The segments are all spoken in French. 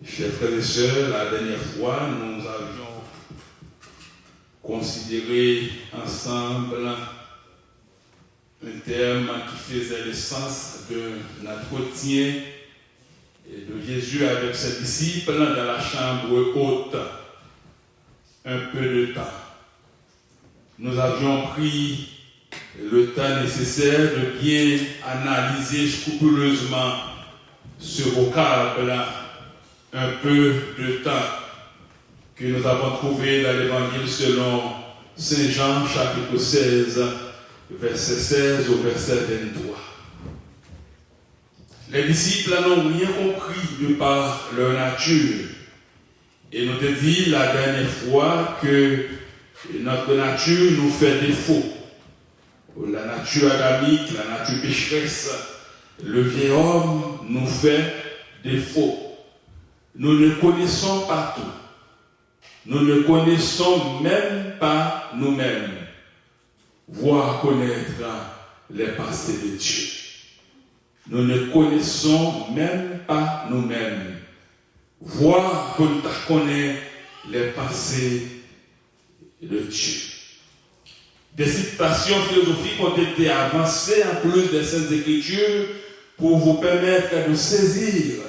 Chers frères et sœurs, la dernière fois, nous avions considéré ensemble un terme qui faisait le sens de l'entretien de Jésus avec ses disciples dans la chambre haute. Un peu de temps. Nous avions pris le temps nécessaire de bien analyser scrupuleusement ce vocable, un peu de temps que nous avons trouvé dans l'évangile selon Saint Jean, chapitre 16, verset 16 au verset 23. Les disciples n'ont rien compris de par leur nature. Et nous te dit la dernière fois que notre nature nous fait défaut. La nature adamique, la nature pécheresse, le vieil homme nous fait défaut. Nous ne connaissons pas tout. Nous ne connaissons même pas nous-mêmes, voire connaître les pensées de Dieu. Nous ne connaissons même pas nous-mêmes, voire connaître les pensées de Dieu. Des citations philosophiques ont été avancées en plus des Saintes Écritures pour vous permettre de saisir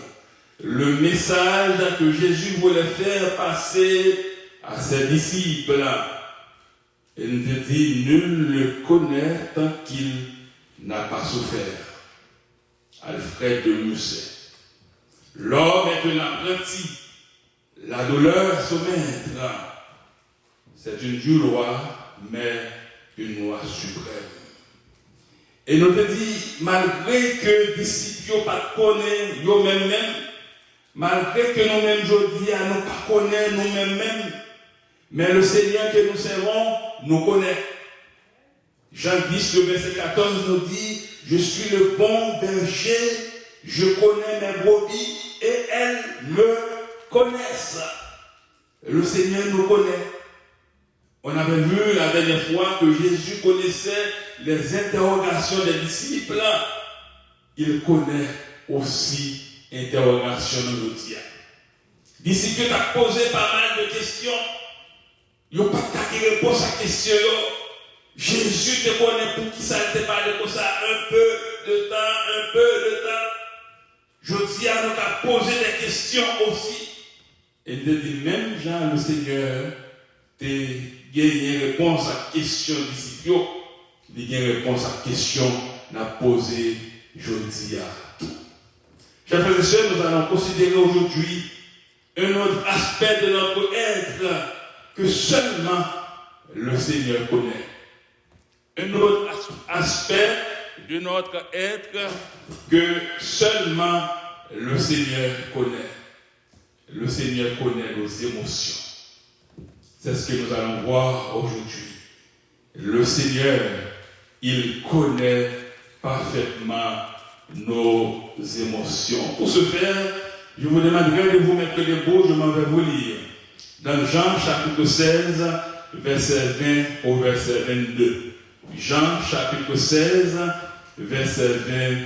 le message que Jésus voulait faire passer à ses disciples. Et nous te dit, nul ne le connaît tant qu'il n'a pas souffert. Alfred de Musset. L'homme est un apprenti. La douleur est son maître. C'est une dure loi, mais une loi suprême. Et nous te dit, malgré que les disciples ne pas connaissent eux-mêmes, malgré que nous-mêmes aujourd'hui, nous ne pas connaissons nous-mêmes, mais le Seigneur que nous servons nous connaît. Jean 10, le verset 14 nous dit, je suis le bon berger, je connais mes brebis et elles me connaissent. Le Seigneur nous connaît. On avait vu la dernière fois que Jésus connaissait les interrogations des disciples. Il connaît aussi l'interrogation de nos dieux. D'ici que tu as posé pas mal de questions, il n'y a pas de réponse à la question. Jésus te connaît pour qui ça te parle comme ça un peu de temps. Je dis à nous qu'à poser des questions aussi. Et de dire, même Jean le Seigneur, tu gagné réponse à la question disciple, tu gagné réponse à la question n'a posée, je dis à tout. Chers frères et sœurs, nous allons considérer aujourd'hui un autre aspect de notre être que seulement le Seigneur connaît. Un autre aspect de notre être que seulement le Seigneur connaît. Le Seigneur connaît nos émotions. C'est ce que nous allons voir aujourd'hui. Le Seigneur, il connaît parfaitement nos émotions. Pour ce faire, je vous demanderai de vous mettre debout, je m'en vais vous lire. Dans Jean chapitre 16, verset 20 au verset 22. Jean chapitre 16, verset 20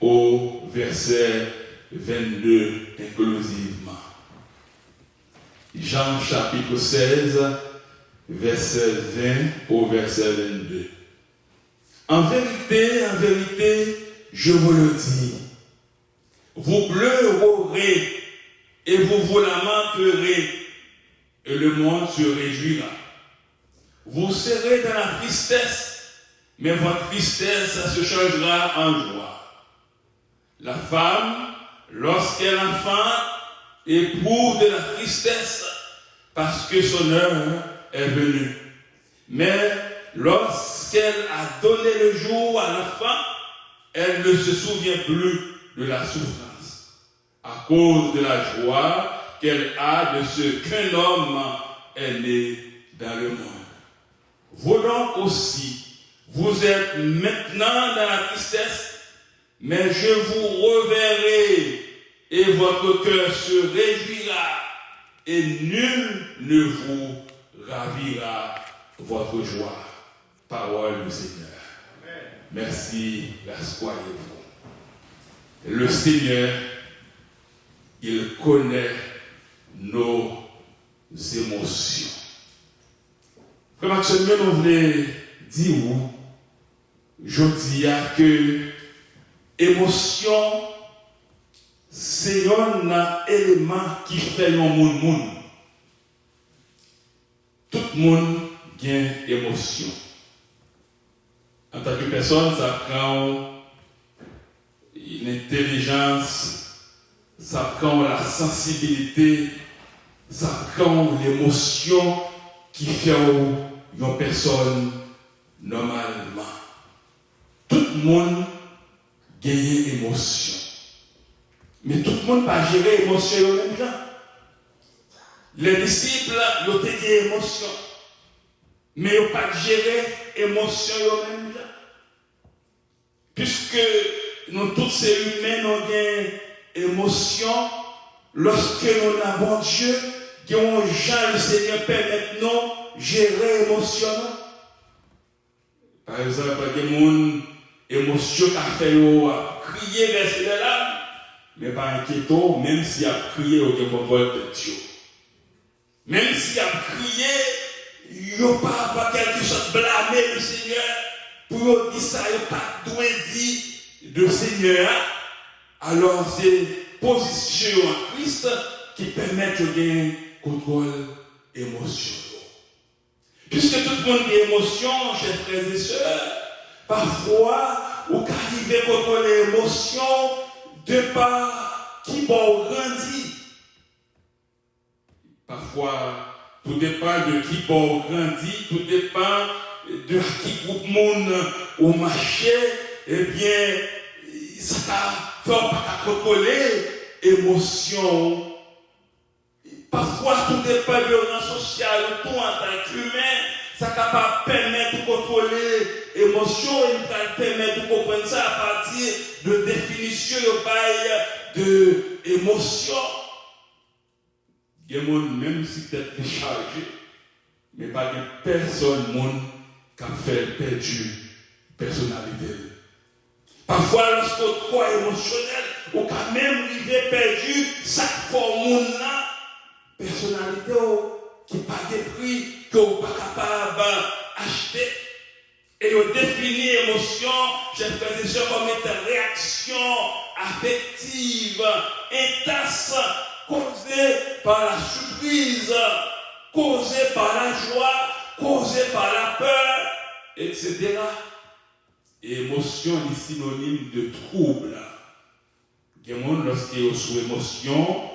au verset 22 inclusivement. Jean chapitre 16, verset 20 au verset 22. En vérité, je vous le dis, vous pleurerez et vous vous lamenterez, et le monde se réjouira. Vous serez dans la tristesse, mais votre tristesse se changera en joie. La femme, lorsqu'elle enfante, éprouve de la tristesse parce que son heure est venue. Mais lorsqu'elle a donné le jour à l'enfant, elle ne se souvient plus de la souffrance à cause de la joie qu'elle a de ce qu'un homme est né dans le monde. Vous donc aussi, vous êtes maintenant dans la tristesse, mais je vous reverrai et votre cœur se réjouira et nul ne vous ravira votre joie. Parole du Seigneur. Amen. Merci, rassoyez-vous. Le Seigneur, il connaît nos émotions. Frère Maxime, nous voulons dire, je dis que émotion, c'est un élément qui fait un monde. Tout le monde a une émotion. En tant que personne, ça prend une intelligence, ça prend la sensibilité, ça prend l'émotion qui fait une personne normalement. Tout le monde a une émotion. Mais tout le monde n'a pas géré l'émotion au même temps. Les disciples, ils ont des émotions. Mais ils n'ont pas géré l'émotion au même temps. Puisque nous tous ces humains nous avons des émotions, lorsque nous avons Dieu, que le Seigneur permet de nous gérer l'émotion. Par exemple, il y a des émotions qui ont fait crier vers les larmes, mais pas inquiétant, même s'il a crié au contrôle de Dieu. Même s'il a crié, il n'y a pas quelque chose blâmer le Seigneur pour dire ça, il n'y a pas de dire de Seigneur. Alors c'est position en Christ qui permet de gagner contrôle émotionnel. Puisque tout le monde a des émotions, chers frères et sœurs, parfois, on peut arriver à contrôler l'émotion de par qui bon grandit. Parfois, tout dépend de qui bon grandit, tout dépend de qui groupe monde au marché, eh bien, ça ne fait pas contrôler l'émotion. Parfois, tout dépend de rang social, tout en tant qu'humain, ça ne pas permettre de contrôler l'émotion et ça permet de comprendre ça à partir de définition de l'émotion. Il y a des gens, même si tu es chargé, mais pas de personne qui a fait perdu personnalité. Parfois, lorsqu'on croit émotionnel, on peut même arriver perdu chaque forme là, personnalité qui n'a pas de prix, qu'on n'est pas capable d'acheter. Et on définit l'émotion, j'ai fait comme une réaction affective, intense, causée par la surprise, causée par la joie, causée par la peur, etc. Et émotion est synonyme de trouble. Il y a des gens, lorsqu'ils sont sous émotion,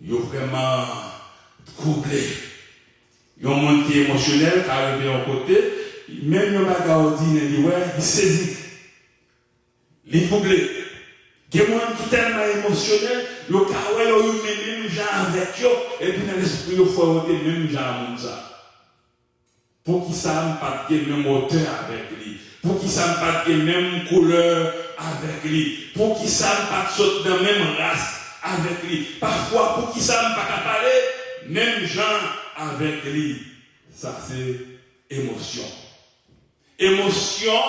ils sont vraiment troublés. Il y a des gens qui sont émotionnels, qui arrivent à un côté, même le bagage ordinaire, il saisit. Il est troublé. Il y a des gens qui sont tellement émotionnels, ils ont même gens avec eux, et puis dans l'esprit, il faut avoir même gens avec ça. Pour qu'ils ne savent pas de même hauteur avec lui. Pour qu'ils ne savent pas de même couleur avec lui. Pour qu'ils ne savent pas de la même race avec lui. Parfois, pour qu'ils ne savent pas parler, même gens avec lui. Ça, c'est émotion. Émotion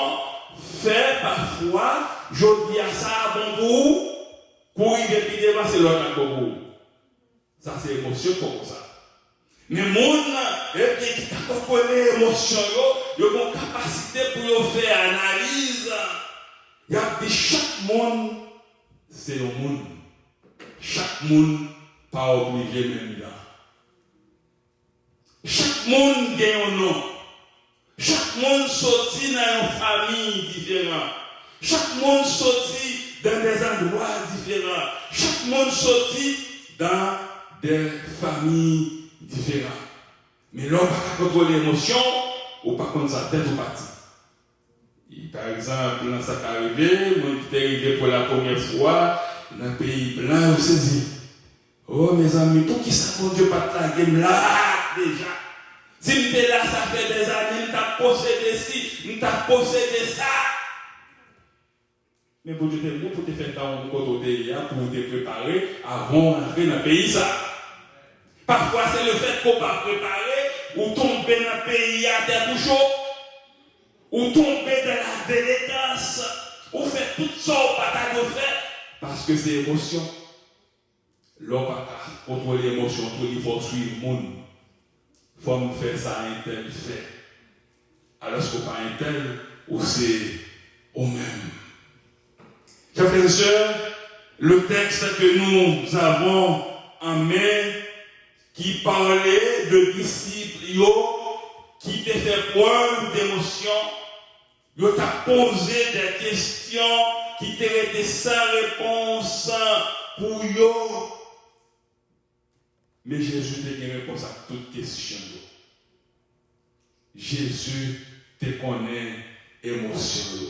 fait parfois, je dis à ça à bon goût, pour y dépiter, c'est l'autre à bon goût. Ça, c'est émotion comme ça. Mais les gens qui comprennent l'émotion, ils ont une capacité pour faire analyse. Il y a des chaque monde, c'est le monde. Chaque monde, pas obligé même là. Chaque monde a un nom. Chaque monde sortit dans une famille différente. Chaque monde sortit dans des endroits différents. Chaque monde sortit dans des familles différentes. Mais l'homme n'a pas contrôler l'émotion, ou pas contre sa tête ou partie. Par exemple, dans ça qui est arrivé, moi qui est arrivé pour la première fois, dans un pays blanc, on s'est dit, oh mes amis, pour qui ça mon Dieu pas la game là déjà? Si tu es là, ça fait des années, tu as possédé ci, tu as possédé ça. Mais pour te faire ton côté, pour te préparer avant d'entrer dans le pays, ça. Parfois, c'est le fait qu'on ne pas préparer, ou tomber dans le pays à terre ou chaud, ou tomber dans la délétance, ou faire tout ça au pas de faire, parce que c'est émotion. L'homme n'a pas contrôler l'émotion, il faut suivre le monde. Il faut faire ça un tel fait. Alors que pas un tel, ou c'est au même. Chers frères et sœurs, le texte que nous avons en main, qui parlait de disciples qui t'ont fait preuve d'émotion, ils t'a posé des questions qui t'ont été sans réponse pour eux. Mais Jésus t'a donné réponse à toutes questions. Jésus te connaît émotion.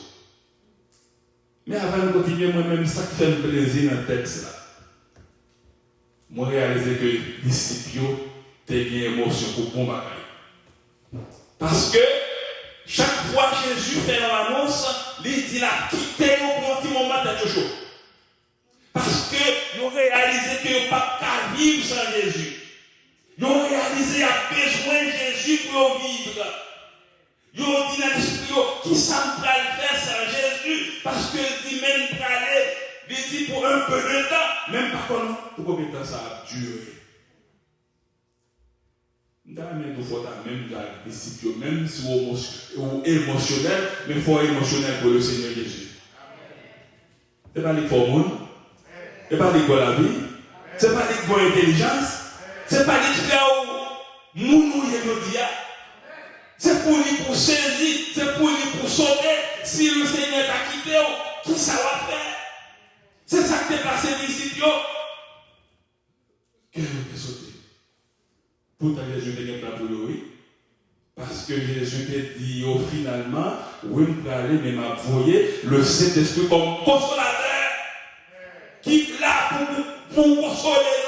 Mais avant de continuer, moi-même, ça qui fait un plaisir dans le texte là. Moi, réaliser que les disciples ont une émotion pour bon bagaille. Parce que chaque fois que Jésus fait l'annonce, il dit là, quittez pour un petit moment de chaud. Parce que nous réalisons qu'ils n'ont pas qu'à vivre sans Jésus. Ils ont réalisé qu'ils ont besoin de Jésus pour vivre. Ils ont dit dans l'esprit qui s'en faire sans Jésus parce que dit même pour aller, il dit pour un peu de temps, même pas pour combien de temps ça a duré. Même la discipline, même si vous émotionnel, mais il faut être émotionnel pour le Seigneur Jésus. Ce n'est pas les pour monde, ce n'est pas les pour la vie, ce n'est pas les pour l'intelligence, ce n'est pas les faire mounou yedodia. C'est pour lui pour saisir, c'est pour lui pour sauter. Si le Seigneur t'a quitté, qui ça va faire? C'est ça qui est passé disciples. Quel est sauté? Pourtant, Jésus n'est pas pour lui. Parce que Jésus t'a dit finalement, oui, je vais aller, mais m'a voyé le Saint-Esprit comme consolateur qui est là pour consoler.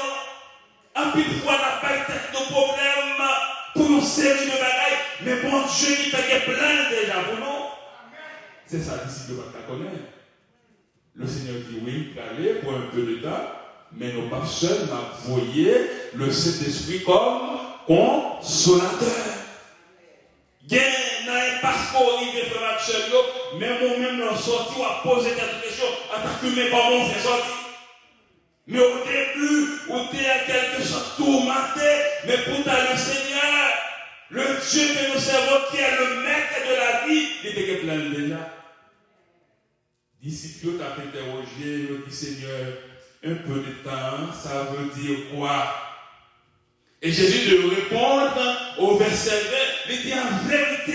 En plus, fois, on n'a pas eu de problème pour une série de bagailles, mais bon Dieu qui t'a plein déjà pour nous. C'est ça, disciple de la connaître. Le Seigneur dit oui, aller pour un peu de temps, mais nos pas seuls m'a voyé le Saint-Esprit comme consolateur. Gain dans un passeport, il est fait mais moi-même, dans sorti, on a posé cette question, attaqué mes parents, c'est sorti. Mais au début, on était à quelque chose tourmenté, mais pourtant le Seigneur, le Dieu que nous servons, qui est le maître de la vie, il était plein déjà. Disciples t'ont interrogé, il dit Seigneur, un peu de temps, ça veut dire quoi? Et Jésus de répondre au verset 20, il dit en vérité,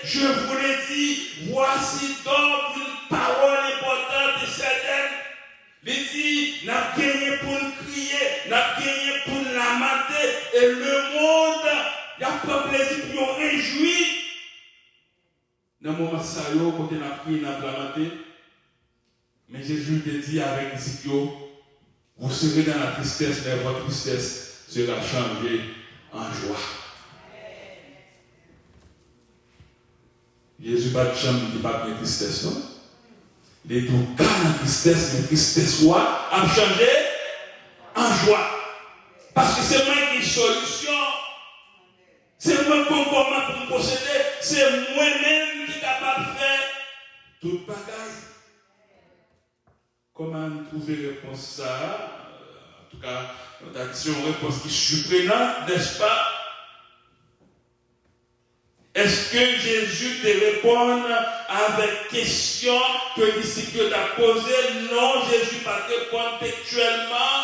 je vous l'ai dit, voici donc une parole importante et certaine. Il dit, n'a gagné pour nous crier, n'a gagné pour nous lamenter, et le monde, il a pas plaisir pour nous réjouir. Dans le moment où quand on a crié, on a lamenté, mais Jésus te dit avec les disciples, vous serez dans la tristesse, mais votre tristesse sera changée en joie. Jésus n'a pas de chambre, il n'a pas de tristesse, non? Les tout cas la tristesse, mais tristesse a changé en joie. Parce que c'est moi qui ai une solution. C'est moi qui ai comment pour me posséder. C'est moi-même qui est capable de faire toute bagaille. Comment trouver réponse à ça? En tout cas, notre action, réponse qui est surprenante, n'est-ce pas? Est-ce que Jésus te répond avec question que le disciple t'a posé? Non, Jésus ne va pas répondre textuellement.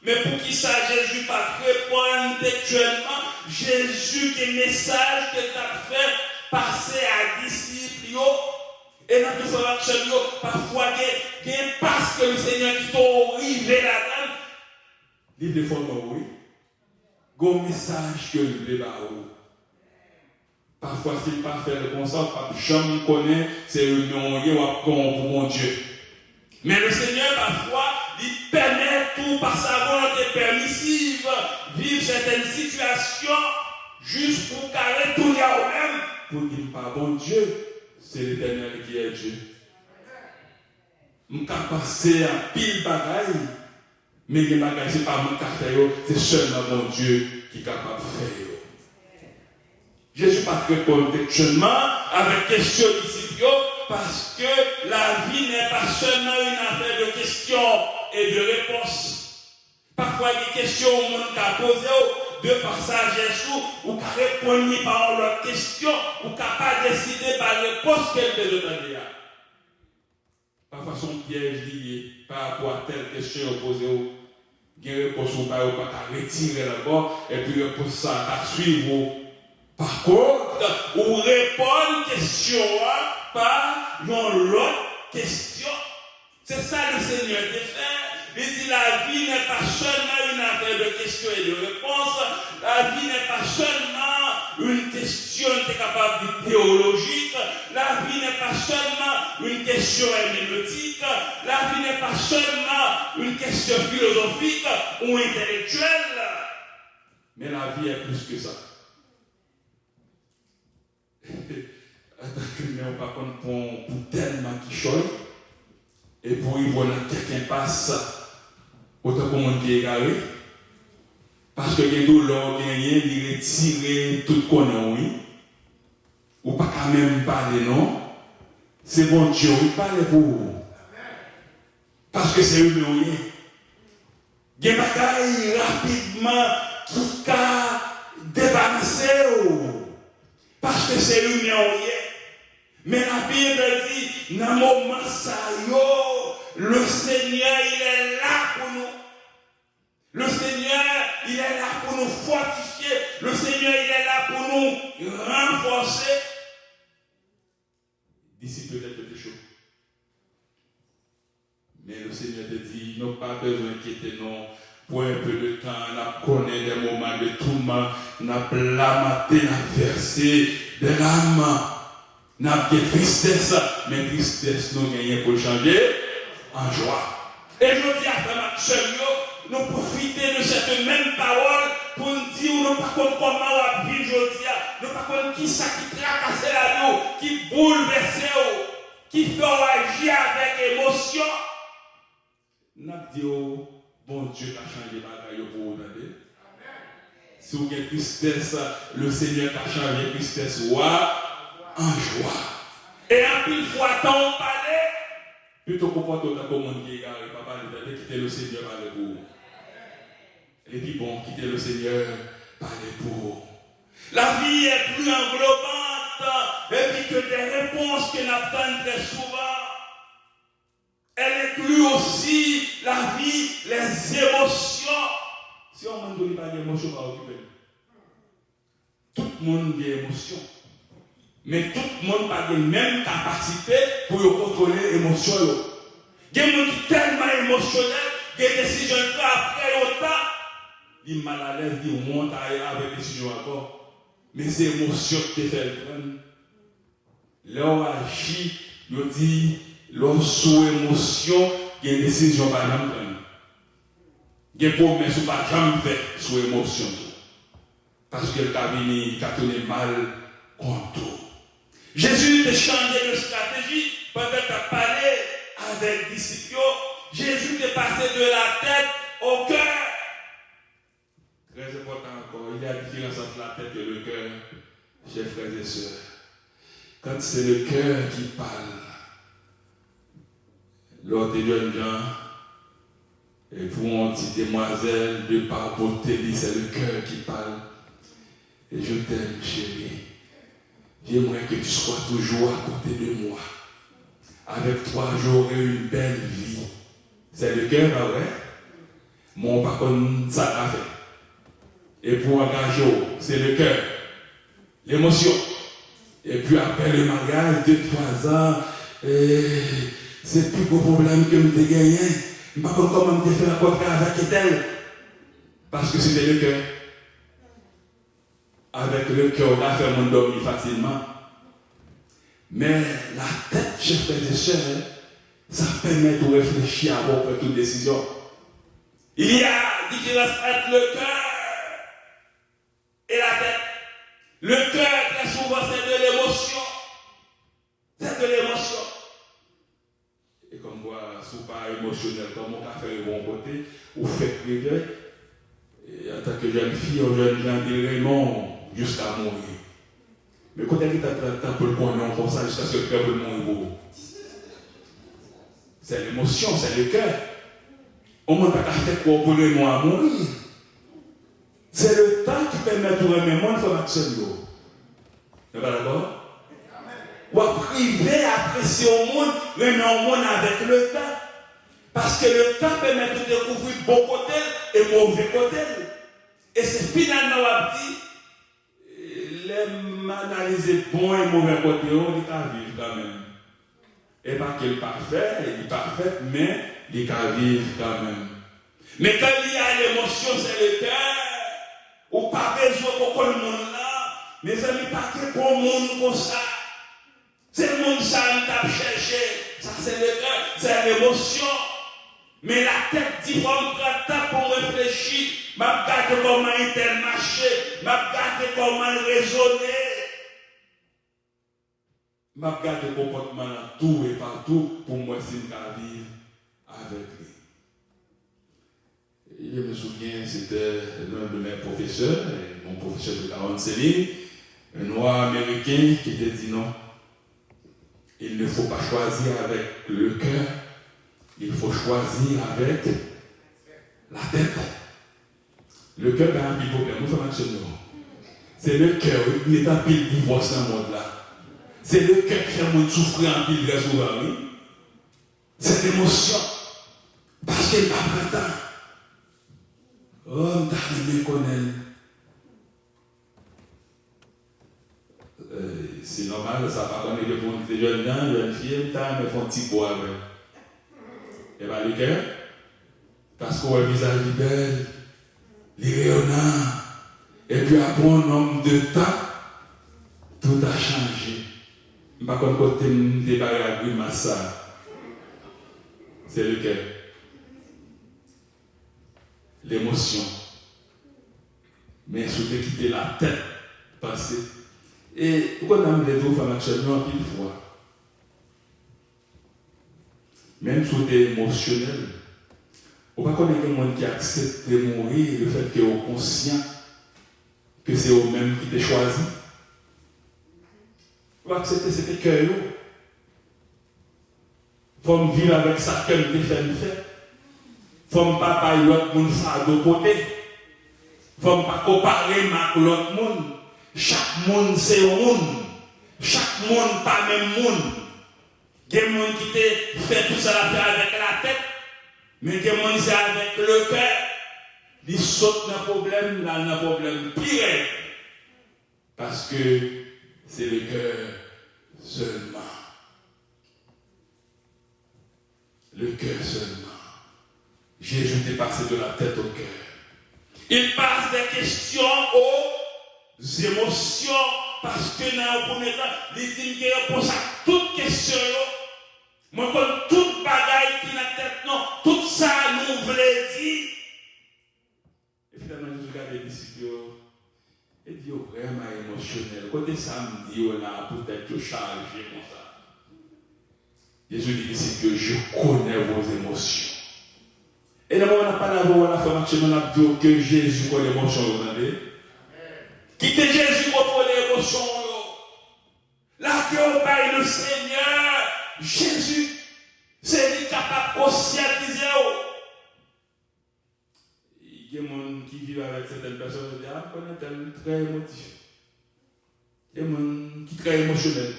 Mais pour qui ça, Jésus ne va pas répondre textuellement? Jésus, quel message que t'a fait passer à disciples. Et dans tout ça, parfois, il y a un passe que le Seigneur qui t'a arrivé là-dedans. Il dit, oui. Il y a un message que le là-haut. Parfois, s'il ne pas faire le constat, pas jamais connaît, c'est réunion pour mon Dieu. Mais le Seigneur, parfois, il permet tout par sa volonté permissive, vivre certaines situations, juste pour carrer tout à eux-mêmes, pour dire, pas bon Dieu, c'est l'Éternel qui est Dieu. Je peux passer à pile bagaille, mais les bagailles, ce n'est pas mon café, c'est seulement mon Dieu qui est capable de faire. Jésus n'a pas répondu textuellement avec question disciples parce que la vie n'est pas seulement une affaire de questions et de réponses. parfois des questions au monde qui a posé, deux passagers sous, ou qui répondent par leurs questions, ou qui n'a pas décidé par la réponse qu'elle te demandait. Parfois, son piège lié par rapport à telle question posée, il y a une réponse ou pas retirer d'abord, et puis réponse ça à suivre. Par contre, ou répondre question par une autre question. C'est ça le Seigneur te fait. Il dit la vie n'est pas seulement une affaire de questions et de réponses. La vie n'est pas seulement une question qui est capable de théologique. La vie n'est pas seulement une question herméneutique. La vie n'est pas seulement une question philosophique ou intellectuelle. Mais la vie est plus que ça. On par contre pour tellement qui choisit et pour y voir quelqu'un passe autant que monde qui est égaré parce que les douleurs gagné il retire tout qu'on a oui ou pas quand même parler non c'est bon Dieu il parle pour vous parce que c'est humain il y a des bagailles rapidement qui a débarrassé parce que c'est humain. Mais la Bible dit, dans le moment ça, le Seigneur, il est là pour nous. Le Seigneur, il est là pour nous fortifier. Le Seigneur, il est là pour nous renforcer. D'ici peut-être quelque chose. Mais le Seigneur te dit, non pas besoin d'inquiéter, non. Pour un peu de temps, on connaît des moments de tourment, on a lamenté, on a versé des larmes. Nous avons des tristesses, mais tristesse nous gagnons pour changer en joie. Et je dis à Frère Maxime, nous profitons de cette même parole pour nous dire, nous ne pas comment on vit aujourd'hui, nous ne pas qui ça qui tracasse la vie, qui bouleverse, qui fait agir avec émotion. Nous avons dit, bon Dieu a changé la bagaille pour vous. Si vous avez tristesse, le Seigneur a changé la tristesse en joie. Et en plus fois tant parler, plutôt comporter autant comme on dit, papa, de quitter le Seigneur par le pour. Et puis bon, quitter le Seigneur par le pour. La vie est plus englobante, et puis que des réponses que nous attendons très souvent. Elle inclut aussi la vie, les émotions. Si on ne donne pas d'émotions, on va occuper. Tout le monde a des émotions. Mais tout le monde n'a pas la même capacité pour contrôler les émotions. Il y a des gens qui sont tellement émotionnels, il y a des décisions qui après autant, ils sont mal à l'aise, ils montent avec des décisions encore. Mais c'est l'émotion qui fait le prendre. Là, on agit, on dit, sous émotion, il y a une décision par exemple. Il y a des promesses qui ne sont pas jamais faites sous émotion. Parce que le cabinet, il a tourné mal contre tout. Jésus a changé de stratégie pendant qu'il a parlé avec les disciples. Jésus est passé de la tête au cœur. Très important encore, il y a une différence entre la tête et le cœur, chers frères et sœurs. Quand c'est le cœur qui parle, l'autre jeune gens, et pour mon petite demoiselle, de par beauté, c'est le cœur qui parle. Et je t'aime, chérie. J'aimerais que tu sois toujours à côté de moi. Avec toi, j'aurai une belle vie. C'est le cœur, pas vrai? Mon par contre, ça l'a fait. Et pour engager, c'est le cœur, l'émotion. Et puis après le mariage, 2-3 ans, c'est le plus gros problème que je t'ai gagné. Je ne sais pas comment je t'ai fait rencontrer avec elle. Parce que c'était le cœur. Avec le cœur, on a fait mon dormir facilement. Mais la tête, chers frères et sœurs, ça permet de réfléchir avant de prendre toute décision. Il y a différence entre le cœur et la tête. Le cœur, très souvent, c'est de l'émotion. C'est de l'émotion. Et comme moi, si vous pas émotionnel, comme on a fait le bon côté, vous faites priver. Et en tant que jeune fille, on jeune gens dirait non jusqu'à mourir. Mais quand elle dit t'as pour le point non comme ça jusqu'à ce que le cœur peut mourir. C'est l'émotion, c'est le cœur. On ne peut pas faire quoi pour le moi à mourir. C'est le temps qui permet de remettre mon information. Vous êtes d'accord? Ou à priver, apprécier au monde, remettre au monde avec le temps. Parce que le temps permet de découvrir bon côté et mauvais côté. Et c'est finalement, on dit, les analyser bon et mauvais côté, on dit qu'à vivre quand même. Et pas qu'il est parfait, il est parfait, mais il qu'à vivre quand même. Mais quand il y a l'émotion, c'est le cœur. Ou pas besoin pour le monde là. Mes amis, pas que pour le monde comme ça. C'est le monde ça qui t'a cherché. Ça c'est le cœur, c'est l'émotion. Mais la tête dit, faut me prendre temps pour réfléchir. M'a regardé comment il tel marché. M'a regardé comment il raisonner. M'a regardé le comportement dans tout et partout pour moi si je vivre avec lui. Je me souviens, c'était l'un de mes professeurs, mon professeur de Caron-Céline, un noir américain qui était dit non. Il ne faut pas choisir avec le cœur, il faut choisir avec la tête. Le cœur a un petit problème, nous sommes actionnés. C'est le cœur, il n'est pas pile divorce dans le monde là. C'est le cœur qui fait mon souffrir en pile de souvent. C'est l'émotion. Parce qu'il n'a pas de temps. Oh, t'as aimé connaître. C'est normal, ça va pas connaître pour des jeunes gens, jeunes filles, t'as aimé un petit bois. Et bien, le cœur, parce qu'on a un visage belle, les rayonnants, et puis après un nombre de temps, tout a changé. Je ne sais pas comment côté de la grimace. C'est le cœur. L'émotion. Mais je vais quitter la tête, passer. Et pourquoi on a les deux femmes actuellement en pile fois? Même si on est émotionnel, on ne peut pas connaître quelqu'un qui accepte de mourir, le fait qu'il est conscient que c'est eux-mêmes qui t'ont choisi. On va accepter ce cœur. Il faut vivre avec ça qu'elle te fait. Il faut pas parler l'autre monde fardeau côté. Il ne faut pas comparer avec l'autre monde. Chaque monde c'est un monde. Chaque monde pas même monde. Il y a des gens qui te fait tout ça avec la tête. Mais il y a des gens c'est avec le cœur. Ils sautent dans le problème, dans le problème pire. Parce que c'est le cœur seulement. Le cœur seulement. Jésus est passé de la tête au cœur. Il passe des questions aux émotions parce que dans le premier temps, il dit qu'il répond à toutes questions. Moi, comme toute bagaille qui est dans la tête, non, tout ça nous voulait dire. Et finalement, Jésus regarde les disciples et dit vraiment émotionnel. Côté samedi, on a peut-être chargé comme ça. Jésus dit c'est que je connais vos émotions. Et d'abord, on n'a pas d'abord la formation, on a dit que Jésus connaît les émotions, vous entendez? Quittez Jésus contre les émotions. Là que on paye le Seigneur, Jésus, c'est lui capable de conscientiser. Il y a des gens qui vivent avec certaines personnes qui disent ah, on est très émotif. Il y a des gens qui sont très émotionnels.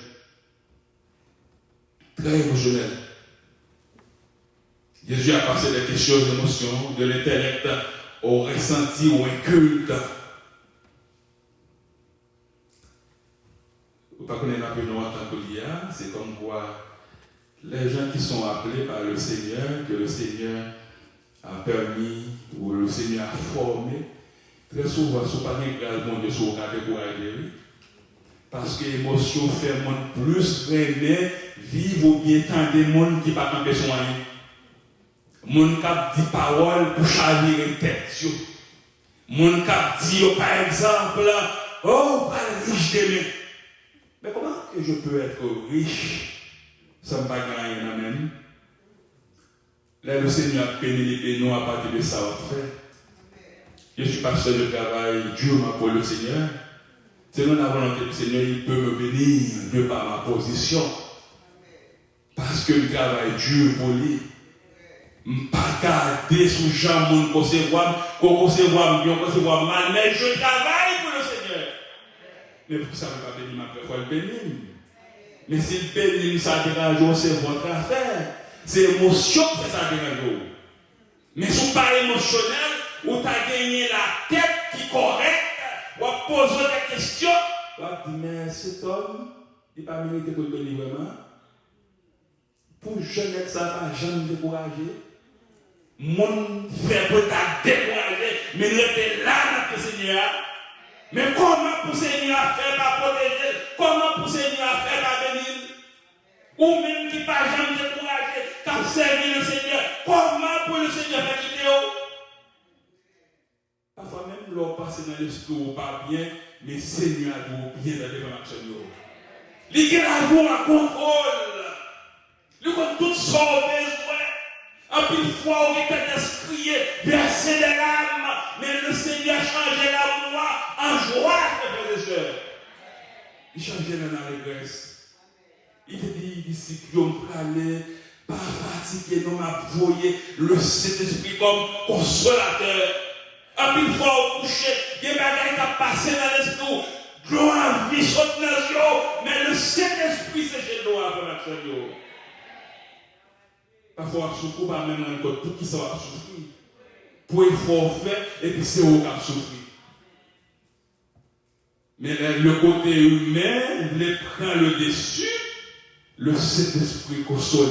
Très émotionnels. Jésus a passé des questions d'émotion, de l'intellect au ressenti ou un culte. Vous ne connaissez pas nous en tant que l'IA, c'est comme quoi les gens qui sont appelés par le Seigneur, que le Seigneur a permis ou le Seigneur a formé, très souvent, ce n'est pas un grâce mon Dieu sur la décourager. Parce que l'émotion fait mon plus rêver, vivre ou bien tant de monde qui ne pas tant besoin. Mon cap dit parole pour chavirer tête. Mon cap dit par exemple, oh, pas riche demain. Mais comment que je peux être riche sans pas gagner la même? Là, le Seigneur a béni nous à partir de ça, on fait. Je suis pasteur de travail durement pour le Seigneur. Selon la volonté du Seigneur, il peut me bénir de par ma position. Parce que le travail dur pour lui. pas garder sous jambe mon concevoir, qu'on concevoir bien, concevoir mal, mais je travaille pour le Seigneur. Mais pour ça, je ne vais pas bénir ma peur, il faut le bénir. Mais s'il bénit, ça dérange, c'est votre affaire. C'est l'émotion que ça dérange. Mais si vous n'êtes pas émotionnel, vous avez gagné la tête qui est correcte, vous posez des questions, vous avez dit, mais cet homme, il n'est pas mérité pour le bénir vraiment. Pour jeune ça ne va jamais décourager. Mon frère peut être découragé, mais il était là dans le Seigneur. Mais comment pour le Seigneur faire pour protéger? Comment pour le Seigneur faire pour bénir? Ou même qui ne pas jamais découragé, qui a servi le Seigneur, comment pour le Seigneur faire quitter? Parfois même, l'on passe dans l'esprit ou pas bien, mais le Seigneur doit bien dans les action. Il a la joie en contrôle. Il a tout son besoin. En plus, fois, on est crié, verser des larmes, mais le Seigneur changeait la moi en joie, frères et sœurs. Il changeait dans la régresse. Il te dit, ici, qui ont parlé, pas fatigué, non, m'a voyé le Saint-Esprit comme consolateur. En plus, fois, au coucher, il y a des bagages qui ont passé dans l'esprit, gloire, vie, saute dans le mais le Saint-Esprit, c'est chez nous, avant l'action. Parfois, on souffre, pas même encore tout qui ça va souffrir. Pour effort fait, et puis c'est où qu'on souffrir. Mais le côté humain, il prend le dessus, le Saint-Esprit console,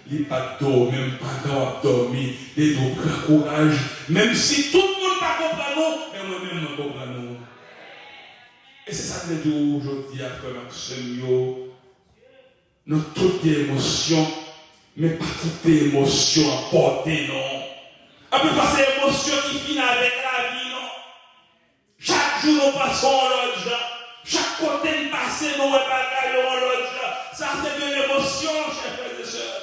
il n'est pas dormi, même pas dormi, il doit prendre courage, même si tout le monde ne comprend pas, mais moi-même, je comprends. Et c'est ça que je dis aujourd'hui à frère Maxime, dans toutes les émotions, mais pas toutes les émotions à porter, non. À peu près ces émotions qui finissent avec la vie, non. Chaque jour, nous passons en l'autre genre. Chaque côté, nous passons, nous bagaillons en l'autre genre. Ça, c'est de l'émotion, chers frères et sœurs.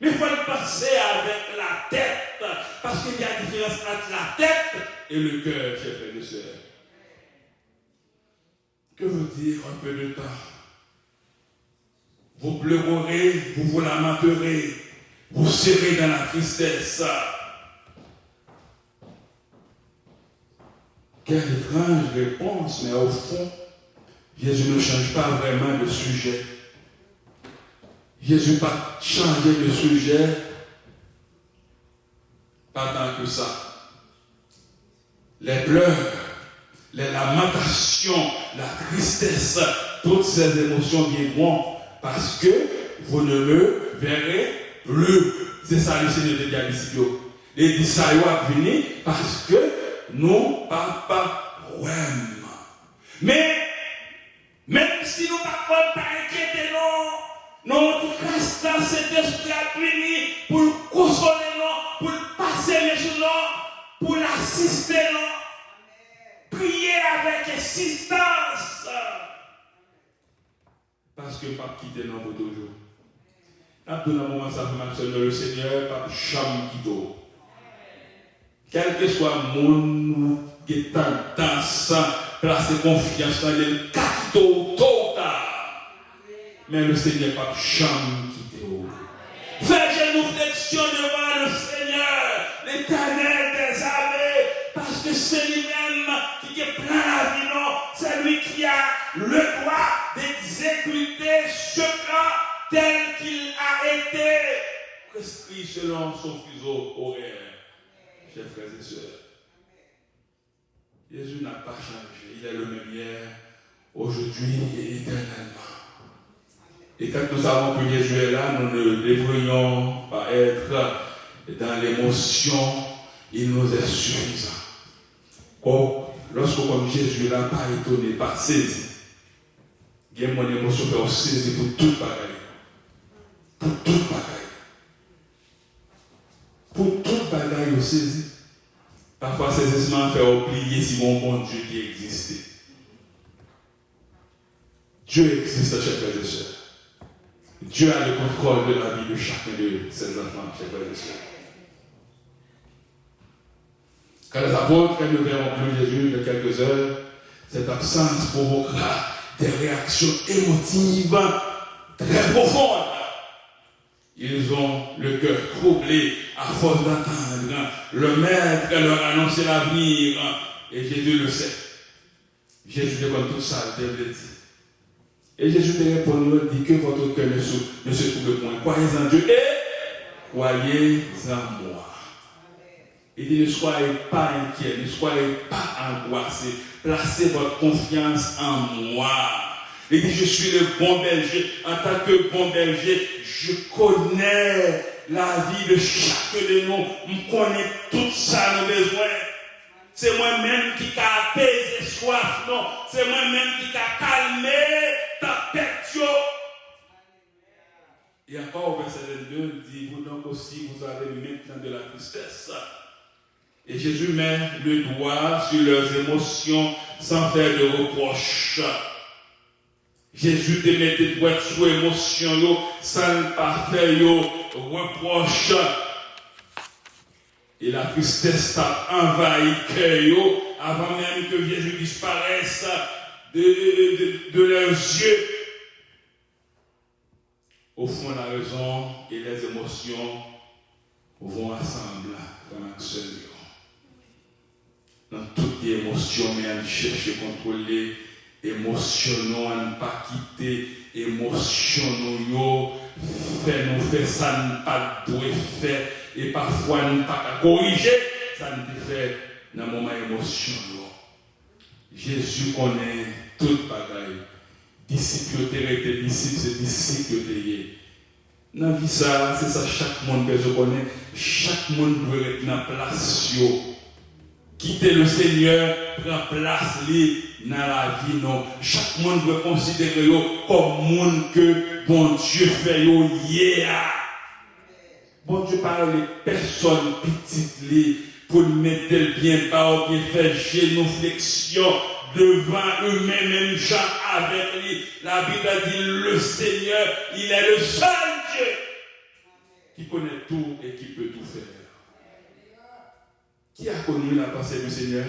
Mais il faut le passer avec la tête, parce qu'il y a une différence entre la tête et le cœur, chers frères et sœurs. Que veut dire un peu de temps? Vous pleurerez, vous vous lamenterez, vous serez dans la tristesse. Quelle étrange réponse, mais au fond, Jésus ne change pas vraiment de sujet. Jésus n'a pas changé de sujet, pas tant que ça. Les pleurs, les lamentations, la tristesse, toutes ces émotions viendront parce que vous ne me verrez plus. C'est ça le Seigneur de Dieu ici. Il dit ça va venir parce que nous papa ouem. Mais même si nous ne pas inquiéter, non, tout instant cet esprit a venu pour le consoler, non, pour le passer les jours, pour l'assister, non. Prier avec insistance. Parce que pas quitter non pour toujours. Dans un moment, ça fait le Seigneur, pas jamais quitter. Quel que soit le monde qui est dans ça, placer confiance dans les quitter tôt ou tard. Mais le Seigneur pas jamais quitter. Faites une flexion devant le Seigneur, l'Éternel des armées, parce que c'est lui-même qui est plein la vie, non? C'est lui qui a le droit d'exécuter ce plan tel qu'il a été prescrit selon son fuseau horaire. Chers frères et sœurs, Jésus n'a pas changé. Il est le même hier, aujourd'hui et éternellement. Et quand nous savons que Jésus est là, nous ne devrions pas être dans l'émotion. Il nous est suffisant. Lorsque comme Jésus n'a pas étonné, pas saisi, il y a mon émotion pour saisir pour toute bagaille. Pour toute bagaille. Pour toute bagaille, il saisit. Parfois, saisissement fait oublier si mon bon Dieu qui existe. Dieu existe, chers frères et sœurs. Dieu a le contrôle de la vie de chacun de ses enfants, chers frères et sœurs. Quand les apôtres ne verront plus Jésus de quelques heures, cette absence provoquera des réactions émotives très profondes. Ils ont le cœur troublé à force d'entendre le maître leur annoncer l'avenir. Et Jésus le sait. Jésus dit comme tout ça, il dit. Et Jésus te répond, nous dit que votre cœur ne se trouble point. Croyez en Dieu et croyez en moi. Il dit ne soyez pas inquiets, ne soyez pas angoissés. Placez votre confiance en moi. Il dit je suis le bon berger. En tant que bon berger, je connais la vie de chacun de nous. Je connais tout ça, nos besoins. C'est moi-même qui a apaisé soif, non. C'est moi-même qui a calmé ta tête. Et encore au verset 22, il dit, vous donc aussi, vous avez maintenant de la tristesse. Et Jésus met le doigt sur leurs émotions sans faire de reproches. Jésus te met tes doigts sur l'émotion sans pas faire de reproches. Et la tristesse t'a envahi le cœur avant même que Jésus disparaisse de leurs yeux. Au fond, la raison et les émotions vont ensemble comme un seul. Dans toutes les émotions, mais à chercher à contrôler, émotions, à ne pas quitter, émotions, faire ça, ne pas doit faire. Et parfois, nous ne pouvons pas corriger, ça nous fait dans le moment émotion. Jésus connaît toute bagaille. Disciple, t'es disciple, c'est disciple, t'es. Dans la vie, ça, c'est ça, chaque monde que je connais, chaque monde doit être dans la place. Quitter le Seigneur, prendre place dans la vie. Non. Chaque monde doit considérer comme monde que bon Dieu fait. Bon Dieu parle de personnes petites pour mettre le bien bas ou bien faire génuflexion devant eux-mêmes, même gens avec lui. La Bible dit le Seigneur, il est le seul Dieu qui connaît tout et qui peut tout faire. Qui a connu la pensée du Seigneur?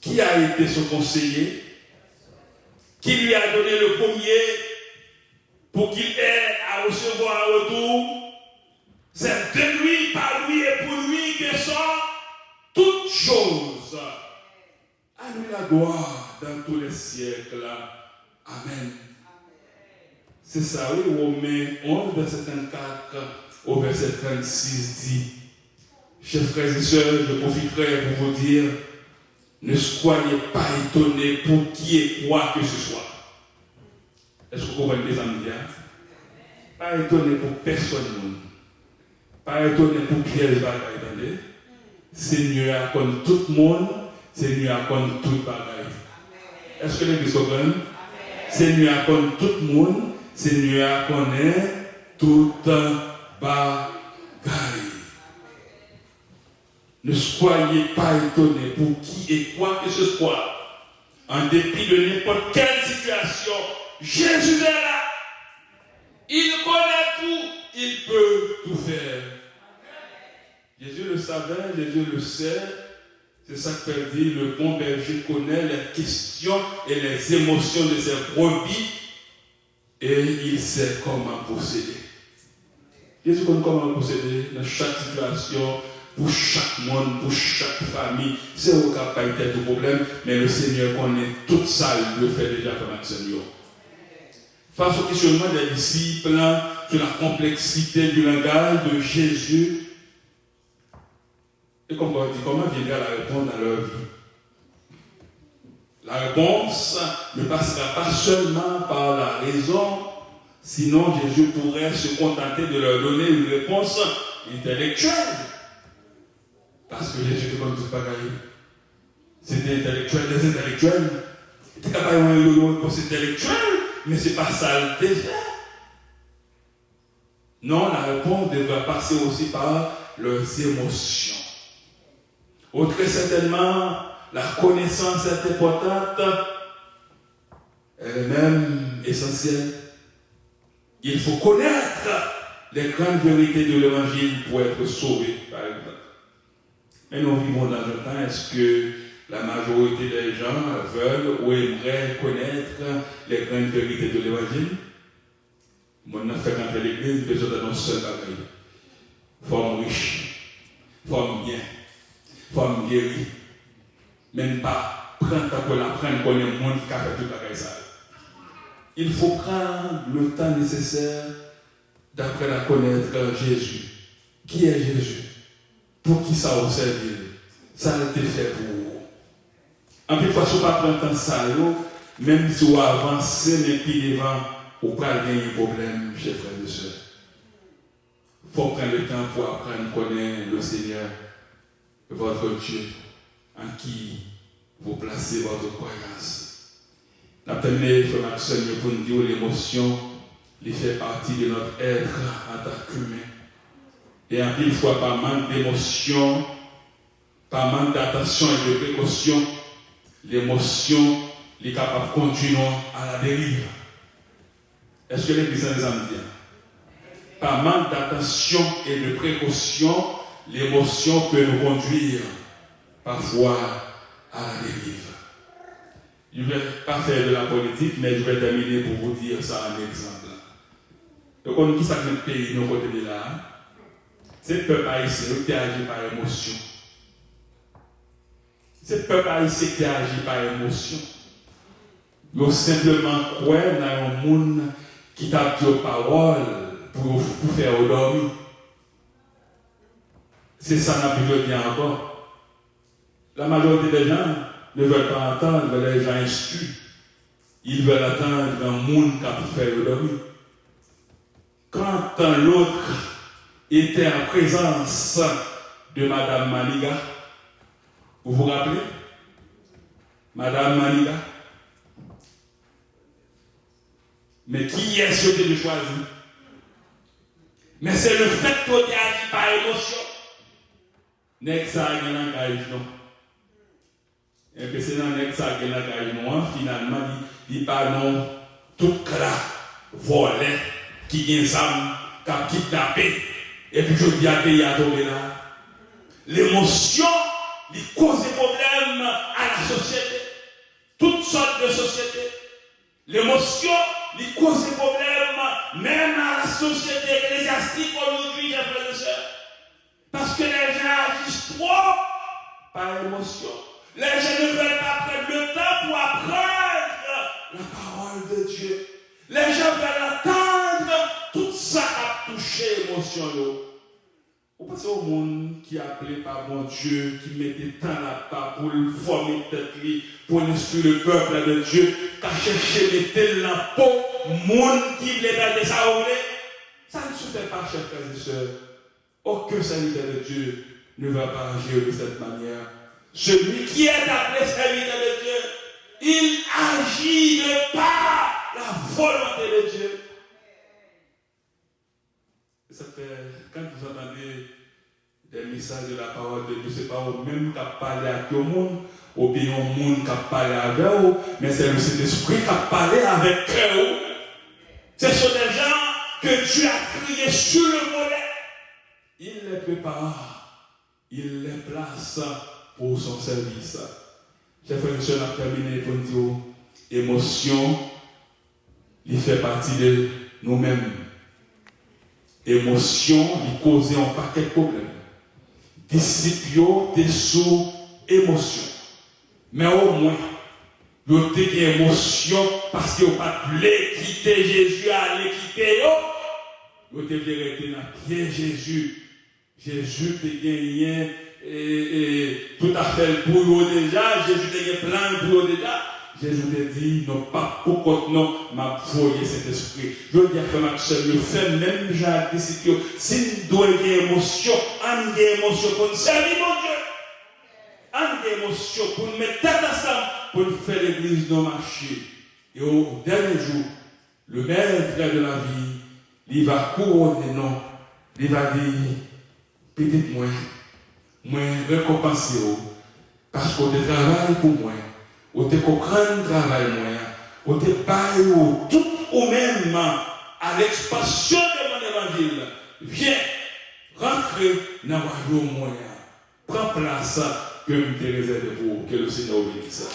Qui a été son conseiller? Qui lui a donné le premier pour qu'il ait à recevoir un retour? C'est de lui, par lui et pour lui que sont toutes choses. À lui la gloire dans tous les siècles. Amen. C'est ça, oui, Romains 11, verset 34 au verset 36 dit, chers frères et sœurs, je profiterai pour vous dire, ne soyez pas étonnés pour qui et quoi que ce soit. Est-ce que vous comprenez les amis? Pas étonné pour personne. Pas étonné pour pièce bagaille. Seigneur comme tout le monde, Seigneur comme toute bagaille. Est-ce que l'église comprend? Seigneur comme tout le monde, Seigneur connaît toute bagaille. Ne soyez pas étonnés pour qui et quoi que ce soit. En dépit de n'importe quelle situation, Jésus est là. Il connaît tout. Il peut tout faire. Jésus le savait, Jésus le sait. C'est ça que fait dire, le bon berger connaît les questions et les émotions de ses brebis et il sait comment procéder. Jésus connaît comment procéder dans chaque situation, pour chaque monde, pour chaque famille. C'est au cas pas de problème, mais le Seigneur connaît tout ça, il le fait déjà comme un Seigneur. Face au questionnement des disciples sur la complexité du langage de Jésus, et comme on dit, comment viendra la réponse dans leur vie? La réponse ne passera pas seulement par la raison, sinon Jésus pourrait se contenter de leur donner une réponse intellectuelle. Parce que Jésus était comme tout bagaille. C'était intellectuel, des intellectuels. Il était capable d'avoir une réponse intellectuelle, mais ce n'est pas ça le fait. Non, la réponse devra passer aussi par leurs émotions. Très certainement, la connaissance est importante, elle est même essentielle. Il faut connaître les grandes vérités de l'évangile pour être sauvé, par exemple. Mais nous vivons dans un temps, est-ce que la majorité des gens veulent ou aimeraient connaître les grandes vérités de l'évangile? Mon a fait rentrer l'église, besoin d'un seul bagaille. Forme riche, forme bien, forme guérie. Même pas prendre ta pour l'apprendre qu'on est le monde qui a fait tout bagaille ça. Il faut prendre le temps nécessaire d'apprendre à connaître Jésus. Qui est Jésus? Pour qui ça vous servir? Ça a été fait pour vous. En plus, il ne faut pas prendre temps ça, même si vous avancez, mais puis devant, vous ne pouvez pas gagner un problème, chers frères et sœurs. Il faut prendre le temps pour apprendre à connaître le Seigneur, votre Dieu, en qui vous placez votre croyance. Nous avons terminé, frère Maxime, pour nous dire l'émotion, il fait partie de notre être en tant qu'humain. Et en plus, fois, par manque d'émotion, par manque d'attention et de précaution, l'émotion est capable de conduire à la dérive. Est-ce que l'Église nous en dit? Par manque d'attention et de précaution, l'émotion peut nous conduire parfois à la dérive. Je ne vais pas faire de la politique, mais je vais terminer pour vous dire ça en exemple. Donc, on dit ça que notre pays, nos côtés de là, c'est le peuple haïtien qui agit par émotion. C'est le peuple haïtien qui agit par émotion. Ils simplement croire dans un monde qui t'a dit aux paroles pour faire dormir. C'est ça qu'on a besoin de dire encore. La majorité des gens ne veulent pas entendre les gens instruits. Ils veulent attendre un monde qui a pu faire dormir. Quand l'autre était en présence de Madame Maniga, vous vous rappelez? Madame Maniga. Mais qui est-ce que tu choisis? Mais c'est le fait que tu agis par émotion. N'est-ce que ça a un langage, non? Et que c'est dans le ça qui a un langage, non? Finalement, il parle non, tout cela, volé, qui est âme, qui a kidnappé, et puis je dis à pays à tomber là. L'émotion, il cause des problèmes à la société. Toutes sortes de sociétés. L'émotion, il cause des problèmes même à la société ecclésiastique aujourd'hui, chers frères et sœurs. Parce que les gens agissent trop par émotion. Les gens ne veulent pas prendre le temps pour apprendre la parole de Dieu. Les gens veulent attendre tout ça à toucher l'émotion. Vous pensez au monde qui est appelé par mon Dieu, qui mettait tant là-bas pour le former tête, pour instruire le peuple de Dieu, qui a cherché mettre la peau, monde qui voulait garder ça au lait. Ça ne se fait pas, chers frères et sœurs. Aucun serviteur de Dieu ne va pas agir de cette manière. Celui qui est appelé serviteur de Dieu, il agit de par la volonté de Dieu. Ça fait, quand vous entendez des messages de la parole de Dieu, ce n'est pas au même qui a parlé avec le monde, ou bien au monde qui a parlé avec eux, mais c'est le Saint-Esprit qui a parlé avec eux. Ce sont des gens que Dieu a crié sur le volet. Il les prépare, il les place pour son service. J'ai fait une seule à terminer pour dire, émotion, il fait partie de nous-mêmes. Émotion, il cause un paquet de problèmes. Disciples, des sous émotion. Mais au moins, il y a des émotions parce qu'il n'y a pas de quitter Jésus, aller quitter eux. Il y a des rester dans pied Jésus. Jésus te gagné tout à fait pour eux déjà. Jésus te gagné plein pour eux déjà. Jésus te dit, non pas pour contre non, m'a voyé cet esprit. Je dis à frère Maxime, le fait même genre disciple, si nous devons avoir émotion, on a émotion pour nous servir mon Dieu. On a émotion pour nous mettre tête ensemble, pour nous faire l'église dans le marché. Et au dernier jour, le maître de la vie, il va couronner non, il va dire, peut-être moi récompenser parce qu'on travaille pour moi. Ou te comprendre travail moyen, ou te parler tout ou même à l'expansion de mon évangile. Viens, rentrez dans le royaume moyen. Prends place que je te réserve pour que le Seigneur bénisse.